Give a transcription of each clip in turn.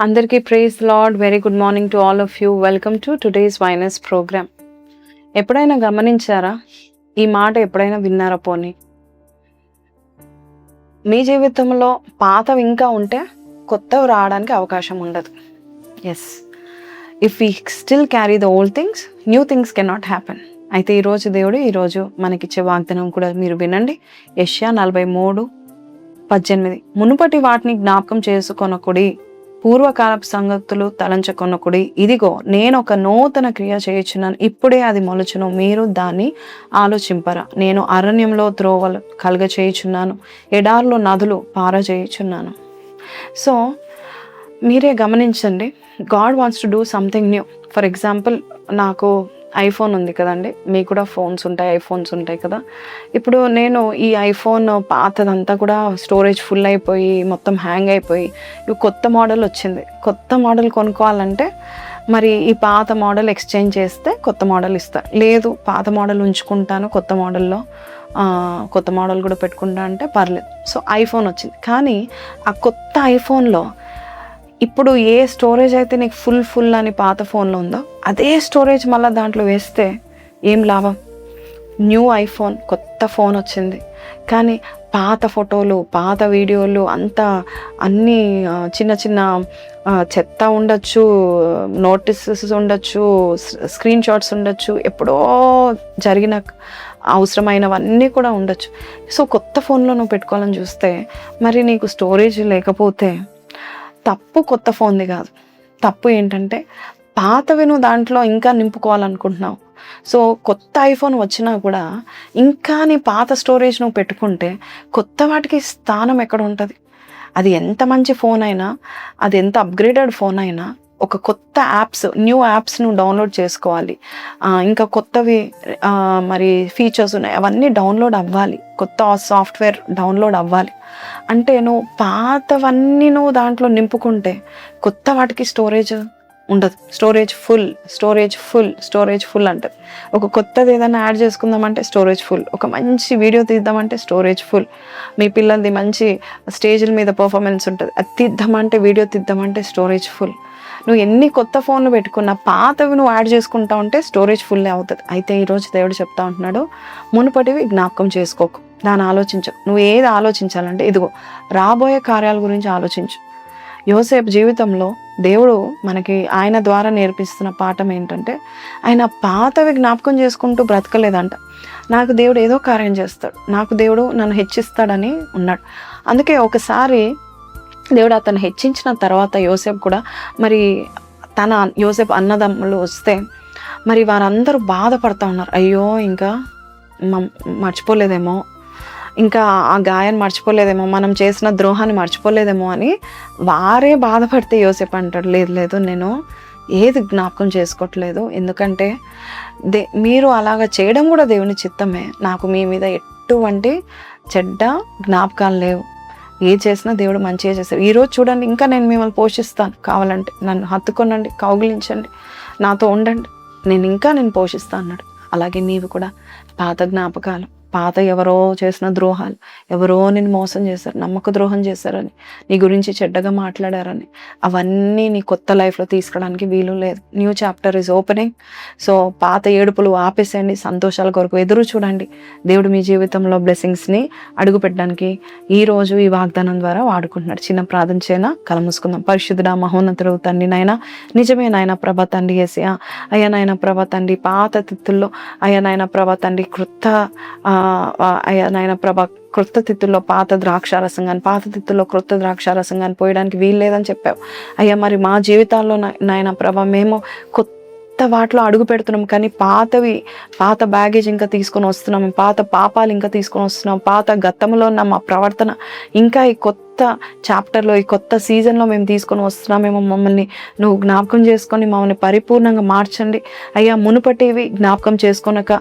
అందరికీ praise Lord. Very good morning to all of you. Welcome to today's వైనస్ program. ఎప్పుడైనా గమనించారా? ఈ మాట ఎప్పుడైనా విన్నారా? పోనీ మీ జీవితంలో పాతవి ఇంకా ఉంటే కొత్తవి రావడానికి అవకాశం ఉండదు. Yes, if we still carry the old things, new things can not happen. అయితే ఈరోజు మనకిచ్చే వాగ్దానం కూడా మీరు వినండి. యెషయా 43:18. మునుపటి వాటిని జ్ఞాపకం చేసుకొనకుడి, పూర్వకాలపు సంగతులు తలంచుకొనకుడి. ఇదిగో నేను ఒక నూతన క్రియ చేయుచున్నాను, ఇప్పుడే అది మొలుచును, మీరు దాన్ని ఆలోచింపరా. నేను అరణ్యంలో త్రోవలు కలుగ చేయుచున్నాను, ఎడారిలో నదులు పారజేయుచున్నాను. సో మీరే గమనించండి, God wants to do something new. For example, నాకు ఐఫోన్ ఉంది కదండి, మీకు కూడా ఫోన్స్ ఉంటాయి, ఐఫోన్స్ ఉంటాయి కదా. ఇప్పుడు నేను ఈ ఐఫోన్ పాతదంతా కూడా స్టోరేజ్ ఫుల్ అయిపోయి మొత్తం హ్యాంగ్ అయిపోయి కొత్త మోడల్ వచ్చింది. కొత్త మోడల్ కొనుక్కోవాలంటే మరి ఈ పాత మోడల్ ఎక్స్చేంజ్ చేస్తే కొత్త మోడల్ ఇస్తారు. లేదు, పాత మోడల్ ఉంచుకుంటాను, కొత్త మోడల్ కూడా పెట్టుకుంటా అంటే పర్లేదు. సో ఐఫోన్ వచ్చింది. కానీ ఆ కొత్త ఐఫోన్లో ఇప్పుడు ఏ స్టోరేజ్ అయితే నీకు ఫుల్ అని పాత ఫోన్లో ఉందో అదే స్టోరేజ్ మళ్ళీ దాంట్లో వేస్తే ఏం లాభం? న్యూ ఐఫోన్, కొత్త ఫోన్ వచ్చింది, కానీ పాత ఫోటోలు, పాత వీడియోలు అంతా అన్నీ చిన్న చెత్త ఉండొచ్చు, నోటీసెస్ ఉండొచ్చు, స్క్రీన్ షాట్స్ ఉండొచ్చు, ఎప్పుడో జరిగిన అవసరమైనవన్నీ కూడా ఉండొచ్చు. సో కొత్త ఫోన్లో నువ్వు పెట్టుకోవాలని చూస్తే మరి నీకు స్టోరేజ్ లేకపోతే తప్పు కొత్త ఫోన్ది కాదు. తప్పు ఏంటంటే పాతవి నువ్వు దాంట్లో ఇంకా నింపుకోవాలనుకుంటున్నావు. సో కొత్త ఐఫోన్ వచ్చినా కూడా ఇంకా నీ పాత స్టోరేజ్ నువ్వు పెట్టుకుంటే కొత్త వాటికి స్థానం ఎక్కడ ఉంటుంది? అది ఎంత మంచి ఫోన్ అయినా, అది ఎంత అప్గ్రేడెడ్ ఫోన్ అయినా, ఒక కొత్త న్యూ యాప్స్ నువ్వు డౌన్లోడ్ చేసుకోవాలి. ఇంకా కొత్తవి మరి ఫీచర్స్ ఉన్నాయి, అవన్నీ డౌన్లోడ్ అవ్వాలి, కొత్త సాఫ్ట్వేర్ డౌన్లోడ్ అవ్వాలి. అంటే నువ్వు పాతవన్నీ నువ్వు దాంట్లో నింపుకుంటే కొత్త వాటికి స్టోరేజ్ ఉండదు. స్టోరేజ్ ఫుల్ అంటది. ఒక కొత్తది ఏదైనా యాడ్ చేసుకుందామంటే స్టోరేజ్ ఫుల్, ఒక మంచి వీడియో తీద్దామంటే స్టోరేజ్ ఫుల్, మీ పిల్లలది మంచి స్టేజ్ల మీద పర్ఫార్మెన్స్ ఉంటుంది, అది తీద్దామంటే, వీడియో తీద్దామంటే స్టోరేజ్ ఫుల్. నువ్వు ఎన్ని కొత్త ఫోన్లు పెట్టుకున్నా పాతవి నువ్వు యాడ్ చేసుకుంటా ఉంటే స్టోరేజ్ ఫుల్లే అవుతుంది. అయితే ఈరోజు దేవుడు చెప్తా ఉంటున్నాడు, మునుపటివి జ్ఞాపకం చేసుకోకు, దాన్ని ఆలోచించు. నువ్వు ఏది ఆలోచించాలంటే ఇదిగో రాబోయే కార్యాల గురించి ఆలోచించు. యోసేపు జీవితంలో దేవుడు మనకి ఆయన ద్వారా నేర్పిస్తున్న పాఠం ఏంటంటే, ఆయన పాతవి జ్ఞాపకం చేసుకుంటూ బ్రతకలేదంట. నాకు దేవుడు ఏదో కార్యం చేస్తాడు, నాకు దేవుడు నన్ను హెచ్చిస్తాడని ఉన్నాడు. అందుకే ఒకసారి దేవుడు అతను హెచ్చించిన తర్వాత యోసేపు కూడా మరి యోసేపు అన్నదమ్ములు వస్తే మరి వారందరూ బాధపడుతూ ఉన్నారు. అయ్యో, ఇంకా మర్చిపోలేదేమో, ఇంకా ఆ గాయాన్ని మర్చిపోలేదేమో, మనం చేసిన ద్రోహాన్ని మర్చిపోలేదేమో అని వారే బాధపడితే యోసేపు అంటాడు, లేదు నేను ఏది జ్ఞాపకం చేసుకోవట్లేదు, ఎందుకంటే మీరు అలాగా చేయడం కూడా దేవుని చిత్తమే, నాకు మీ మీద ఎటువంటి చెడ్డ జ్ఞాపకాలు లేవు, ఏది చేసినా దేవుడు మంచిగా చేస్తారు. ఈరోజు చూడండి, ఇంకా నేను మిమ్మల్ని పోషిస్తాను, కావాలంటే నన్ను హత్తుకొనండి, కౌగిలించండి, నాతో ఉండండి, నేను పోషిస్తాను అన్నాడు. అలాగే నీవు కూడా పాత జ్ఞాపకాలు, పాత ఎవరో చేసిన ద్రోహాలు, ఎవరో నేను మోసం చేశారు, నమ్మక ద్రోహం చేశారని, నీ గురించి చెడ్డగా మాట్లాడారని, అవన్నీ నీ కొత్త లైఫ్లో తీసుకోవడానికి వీలు లేదు. New chapter is opening. So పాత ఏడుపులు ఆపేసేయండి, సంతోషాల కొరకు ఎదురు చూడండి. దేవుడు మీ జీవితంలో బ్లెస్సింగ్స్ని అడుగు పెట్టడానికి ఈరోజు ఈ వాగ్దానం ద్వారా వాడుకుంటున్నాడు. చిన్న ప్రార్థన చేయనా, కల మూసుకుందాం. పరిశుద్ధుడా, మహోన్నతుడు తండ్రి, నాయన నిజమే నాయన ప్రభా తండ్రి యేసయ్యా, అయ్యా నాయన ప్రభా తండ్రి, పాత తిత్తుల్లో అయ్యా నాయన ప్రభా తండ్రి, అయ్యా నాయన ప్రభా క్రొత్త తిత్తుల్లో పాత ద్రాక్షారసం కానీ, పాత తిత్తుల్లో క్రొత్త ద్రాక్షారసం కానీ పోయడానికి వీలు లేదని చెప్పావు అయ్యా. మరి మా జీవితాల్లో నాయన ప్రభా మేము కొత్త వాటిలో అడుగు పెడుతున్నాం, కానీ పాత బ్యాగేజ్ ఇంకా తీసుకొని వస్తున్నాం, పాత పాపాలు ఇంకా తీసుకొని వస్తున్నాం, పాత గతంలో ఉన్న మా ప్రవర్తన ఇంకా ఈ కొత్త చాప్టర్లో, ఈ కొత్త సీజన్లో మేము తీసుకొని వస్తున్నామేమో. మమ్మల్ని నువ్వు జ్ఞాపకం చేసుకొని మమ్మల్ని పరిపూర్ణంగా మార్చండి అయ్యా. మునుపటివి జ్ఞాపకం చేసుకొనక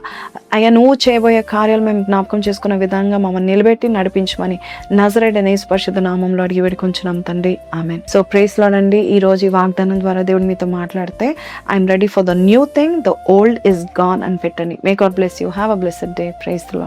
అయ్యా, నువ్వు చేయబోయే కార్యాలు మేము జ్ఞాపకం చేసుకునే విధంగా మమ్మల్ని నిలబెట్టి నడిపించమని నజరేయుడైన యేసు పరిశుద్ధ నామంలో అడిగి వేడుకొంచున్నాం తండ్రి, ఆమేన్. సో ప్రైజ్ లార్డ్ అండి. ఈ రోజు ఈ వాగ్దానం ద్వారా దేవుడు మీతో మాట్లాడితే, I'm ready for the new thing, the old is gone అని పెట్టండి. May God bless you. Have a blessed day. Praise the lord.